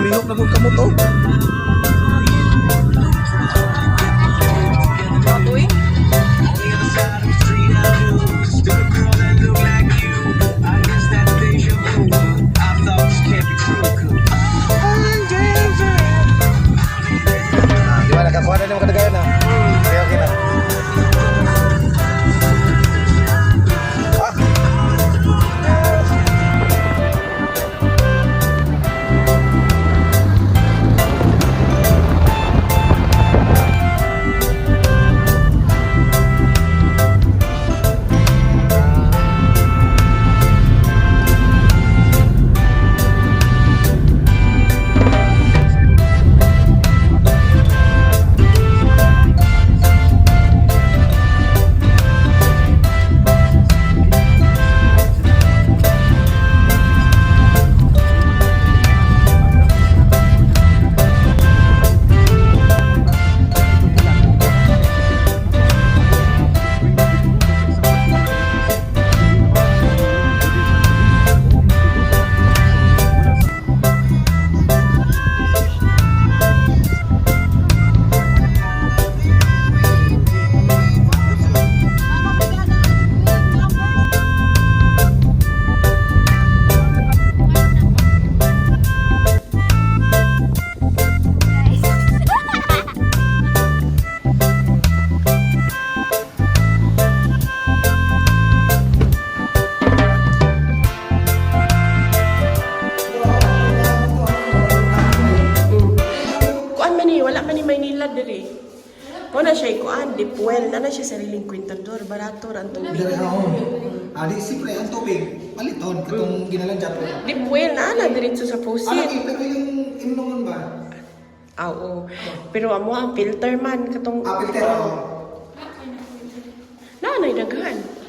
Mihok na kung kamot oh. Matuloy. Di ba nakakuha na yung kadagayan na? Okay, okay na. Wala siya ikuan, dipwel, na siya sariling kwintador, barato, ang tubig. Di siyempre ang tubig, paliton, katong ginalanjat ko. Dipwel, na diretso sa pusit. Pero yung inuman ba? Oo. Pero amo ang filter man, katong... Filter, Nanay daghan.